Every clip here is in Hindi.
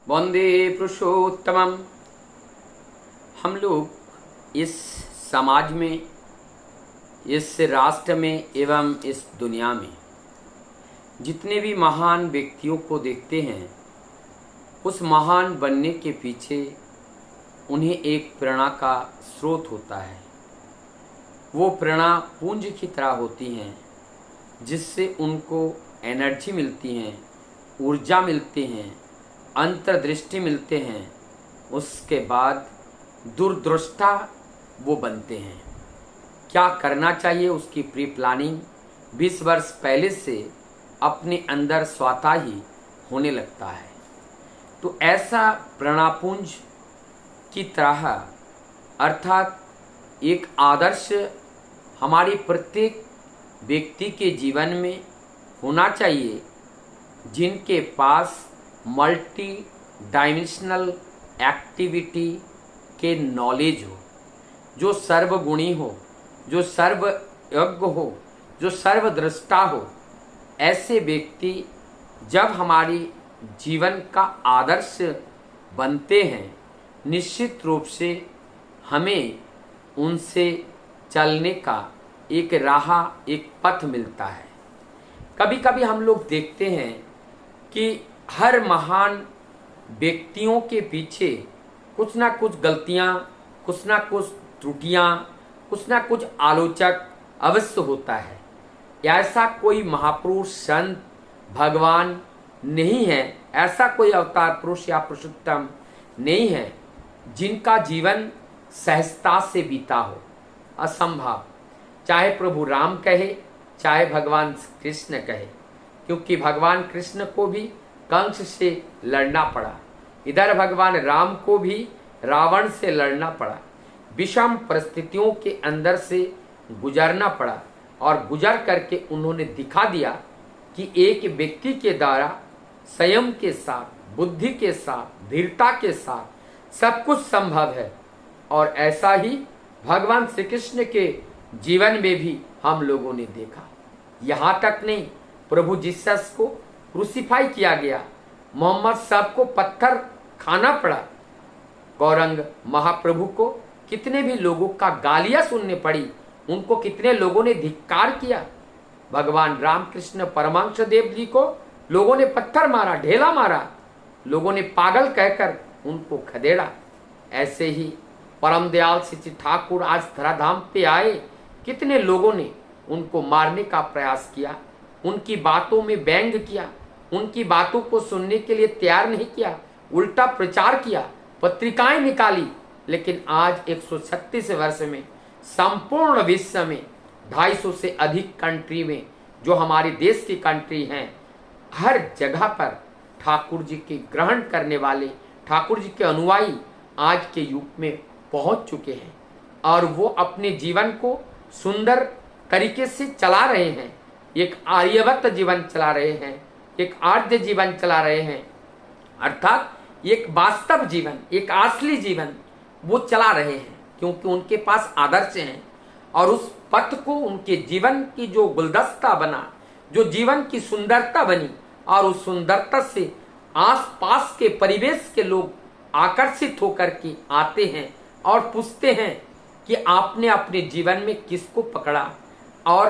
वंदे पुरुषोत्तमम। हम लोग इस समाज में, इस राष्ट्र में एवं इस दुनिया में जितने भी महान व्यक्तियों को देखते हैं, उस महान बनने के पीछे उन्हें एक प्रेरणा का स्रोत होता है। वो प्रेरणा पुंज की तरह होती हैं, जिससे उनको एनर्जी मिलती हैं, ऊर्जा मिलती हैं, अंतर्दृष्टि मिलते हैं। उसके बाद दूरदृष्टा वो बनते हैं। क्या करना चाहिए उसकी प्री प्लानिंग 20 वर्ष पहले से अपने अंदर स्वतः ही होने लगता है। तो ऐसा प्रेरणापुंज की तरह, अर्थात एक आदर्श हमारी प्रत्येक व्यक्ति के जीवन में होना चाहिए, जिनके पास मल्टी डायमेंशनल एक्टिविटी के नॉलेज हो, जो सर्वगुणी हो, जो सर्वज्ञ हो, जो सर्वद्रष्टा हो। ऐसे व्यक्ति जब हमारी जीवन का आदर्श बनते हैं, निश्चित रूप से हमें उनसे चलने का एक राह, एक पथ मिलता है। कभी कभी हम लोग देखते हैं कि हर महान व्यक्तियों के पीछे कुछ ना कुछ गलतियां, कुछ ना कुछ त्रुटियां, कुछ ना कुछ आलोचक अवश्य होता है। ऐसा कोई महापुरुष, संत, भगवान नहीं है, ऐसा कोई अवतार पुरुष या पुरुषोत्तम नहीं है जिनका जीवन सहजता से बीता हो। असंभव। चाहे प्रभु राम कहे, चाहे भगवान कृष्ण कहे, क्योंकि भगवान कृष्ण को भी कंस से लड़ना पड़ा, इधर भगवान राम को भी रावण से लड़ना पड़ा। विषम परिस्थितियों के अंदर से गुजरना पड़ा और गुजर करके उन्होंने दिखा दिया कि एक व्यक्ति के द्वारा संयम के साथ, बुद्धि के साथ, धीरता के साथ सब कुछ संभव है। और ऐसा ही भगवान श्री कृष्ण के जीवन में भी हम लोगों ने देखा। यहाँ तक नहीं, प्रभु जीसस को क्रूसीफाई किया गया, मोहम्मद साहब को पत्थर खाना पड़ा, गौरंग महाप्रभु को कितने भी लोगों का गालियां सुनने पड़ी, उनको कितने लोगों ने धिक्कार किया। भगवान रामकृष्ण परमहंस देव जी को लोगों ने पत्थर मारा, ढेला मारा, लोगों ने पागल कहकर उनको खदेड़ा। ऐसे ही परम दयाल श्री ठाकुर आज धराधाम पे आए, कितने लोगों ने उनको मारने का प्रयास किया, उनकी बातों में व्यंग किया, उनकी बातों को सुनने के लिए तैयार नहीं किया, उल्टा प्रचार किया, पत्रिकाएं निकाली। लेकिन आज 136 वर्ष में संपूर्ण विश्व में 250 से अधिक कंट्री में, जो हमारे देश की कंट्री हैं, हर जगह पर ठाकुर जी के ग्रहण करने वाले, ठाकुर जी के अनुयायी आज के युग में पहुंच चुके हैं और वो अपने जीवन को सुंदर तरीके से चला रहे हैं। एक आर्यवत जीवन चला रहे हैं, एक आर्य जीवन चला रहे हैं, अर्थात एक वास्तव जीवन, एक असली जीवन वो चला रहे हैं, क्योंकि उनके पास आदर्श हैं। और उस पथ को, उनके जीवन की जो गुलदस्ता बना, जो जीवन की सुंदरता बनी, और उस सुंदरता से आसपास के परिवेश के लोग आकर्षित होकर के आते हैं और पूछते हैं कि आपने अपने जीवन में किसको पकड़ा और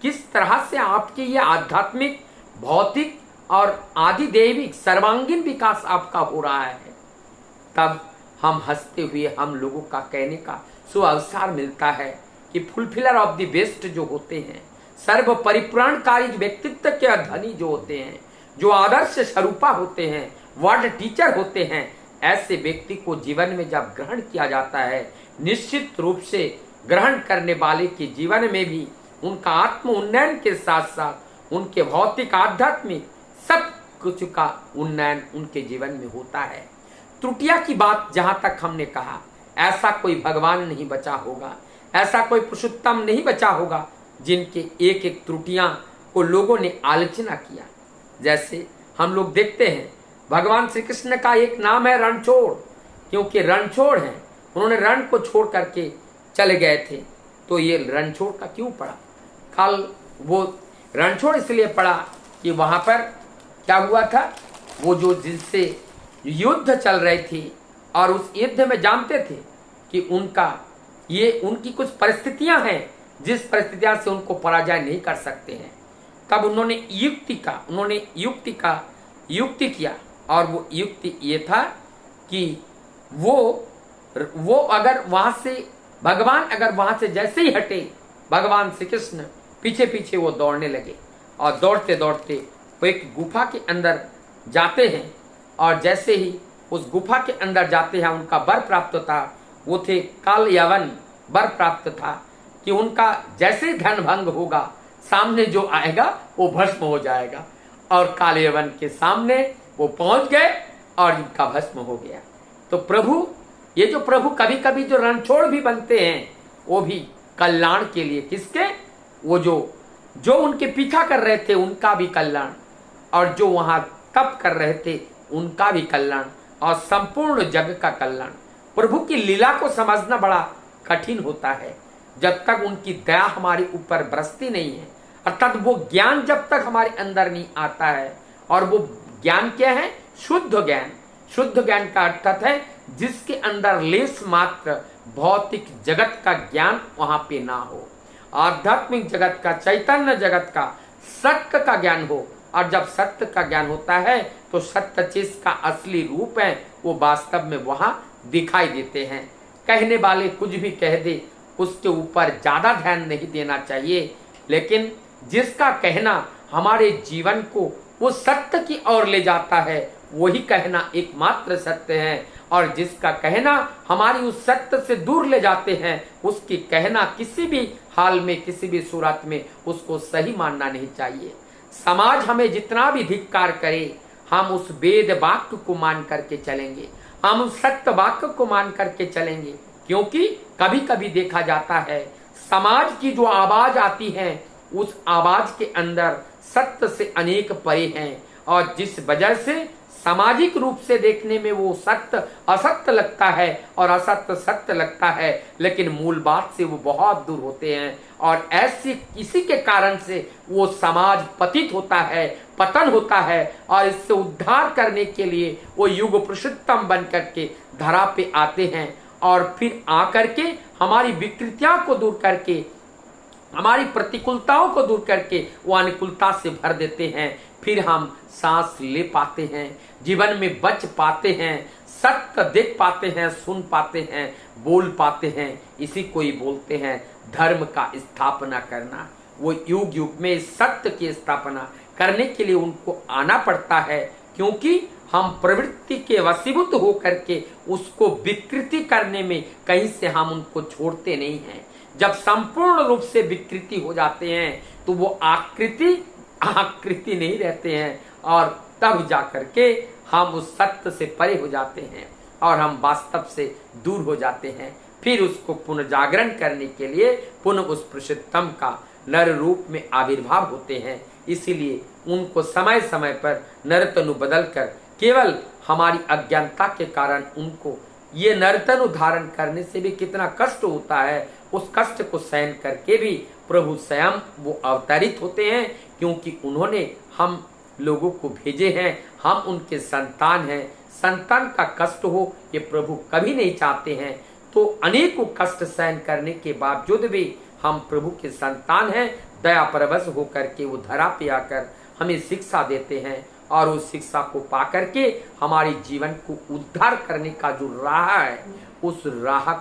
किस तरह से आपके ये आध्यात्मिक, भौतिक और आदि दैविक सर्वांगीण विकास आपका हो रहा है। तब हम हंसते हुए हम लोगों का कहने का सुअवसर मिलता है कि फुलफिलर ऑफ द बेस्ट जो होते हैं, सर्व परिपूरणकारी व्यक्तित्व के धनी जो होते हैं, जो आदर्श स्वरूपा होते हैं, वर्ड टीचर होते हैं, ऐसे व्यक्ति को जीवन में जब ग्रहण किया जाता है, निश्चित रूप से ग्रहण करने वाले के जीवन में भी उनका आत्म उन्नयन के साथ साथ उनके भौतिक, आध्यात्मिक सब कुछ का उन्नयन उनके जीवन में होता है। त्रुटियां की बात जहां तक हमने कहा, ऐसा कोई भगवान नहीं बचा होगा, ऐसा कोई पुरुषोत्तम नहीं बचा होगा जिनके एक एक त्रुटियां को लोगों ने आलोचना किया। जैसे हम लोग देखते हैं, भगवान श्री कृष्ण का एक नाम है रणछोड़, क्योंकि रणछोड़ है, उन्होंने रण को छोड़ करके चले गए थे। तो ये रणछोड़ का क्यों पड़ा? कल वो रणछोड़ इसलिए पड़ा कि वहां पर क्या हुआ था, वो जो जिनसे युद्ध चल रहे थे और उस युद्ध में जानते थे कि उनकी कुछ परिस्थितियां हैं जिस परिस्थितियां से उनको पराजय नहीं कर सकते हैं। तब उन्होंने युक्ति किया और वो युक्ति ये था कि वो अगर वहां से भगवान अगर वहां से जैसे ही हटे, भगवान श्री कृष्ण पीछे पीछे वो दौड़ने लगे और दौड़ते दौड़ते वो एक गुफा के अंदर जाते हैं और जैसे ही उस गुफा के अंदर जाते हैं उनका वर प्राप्त था। वो थे काल यवन, वर प्राप्त था कि उनका जैसे धन भंग होगा सामने जो आएगा वो भस्म हो जाएगा। और काल यवन के सामने वो पहुंच गए और इनका भस्म हो गया। तो प्रभु, ये जो प्रभु कभी कभी जो रणछोड़ भी बनते हैं वो भी कल्याण के लिए, किसके? वो जो उनके पीछा कर रहे थे उनका भी कल्याण, और जो वहां तप कर रहे थे उनका भी कल्याण, और संपूर्ण जग का कल्याण। प्रभु की लीला को समझना बड़ा कठिन होता है जब तक उनकी दया हमारे ऊपर बरसती नहीं है, अर्थात वो ज्ञान जब तक हमारे अंदर नहीं आता है। और वो ज्ञान क्या है? शुद्ध ज्ञान। शुद्ध ज्ञान का अर्थ है जिसके अंदर लेस मात्र भौतिक जगत का ज्ञान वहां पे ना हो, आध्यात्मिक जगत का, चैतन्य जगत का, सत्य का ज्ञान हो। और जब सत्य का ज्ञान होता है तो सत्य चीज का असली रूप है वो वास्तव में वहां दिखाई देते हैं। कहने वाले कुछ भी कह दे उसके ऊपर ज्यादा ध्यान नहीं देना चाहिए, लेकिन जिसका कहना हमारे जीवन को वो सत्य की ओर ले जाता है वही कहना एकमात्र सत्य है। और जिसका कहना हमारी उस सत्य से दूर ले जाते हैं उसकी कहना किसी भी हाल में, किसी भी सूरत में उसको सही मानना नहीं चाहिए। समाज हमें जितना भी धिक्कार करे हम उस वेद वाक्य को मान करके चलेंगे, हम उस सत्य वाक्य को मान करके चलेंगे। क्योंकि कभी कभी देखा जाता है समाज की जो आवाज आती है उस आवाज के अंदर सत्य से अनेक परे हैं, और जिस वजह से सामाजिक रूप से देखने में वो सत्य असत्य लगता है और असत्य सत्य लगता है, लेकिन मूल बात से वो बहुत दूर होते हैं। और ऐसे किसी के कारण से वो समाज पतित होता है, पतन होता है, और इससे उद्धार करने के लिए वो युग पुरुषोत्तम बन करके धरा पे आते हैं और फिर आकर के हमारी विकृतियों को दूर करके, हमारी प्रतिकूलताओं को दूर करके वो अनुकूलता से भर देते हैं। फिर हम सांस ले पाते हैं, जीवन में बच पाते हैं, सत्य देख पाते हैं, सुन पाते हैं, बोल पाते हैं। इसी को ही बोलते हैं धर्म का स्थापना करना। वो युग युग में सत्य की स्थापना करने के लिए उनको आना पड़ता है, क्योंकि हम प्रवृत्ति के वशीभूत होकर के उसको विकृति करने में कहीं से हम उनको छोड़ते नहीं हैं। जब संपूर्ण रूप से विकृति हो जाते हैं तो वो आकृति नहीं रहते हैं, और तब जाकर के हम उस सत्य से परे हो जाते हैं और हम वास्तव से दूर हो जाते हैं। फिर उसको पुनर्जागरण करने के लिए पुनः उस पुरुषोत्तम का नर रूप में आविर्भाव होते हैं। इसीलिए उनको समय समय पर नरतनु बदलकर, केवल हमारी अज्ञानता के कारण उनको ये नरतनु धारण करने से भी कितना कष्ट होता है, उस कष्ट को सहन करके भी प्रभु स्वयं वो अवतरित होते हैं, क्योंकि उन्होंने हम लोगों को भेजे हैं, हम उनके संतान हैं। संतान का कष्ट हो ये प्रभु कभी नहीं चाहते हैं। तो अनेकों कष्ट सहन करने के बावजूद भी हम प्रभु के संतान हैं। दया परवश होकर के वो धरा पे आकर हमें शिक्षा देते हैं, और उस शिक्षा को पा करके हमारे जीवन को उद्धार करने का जो राह है उस राह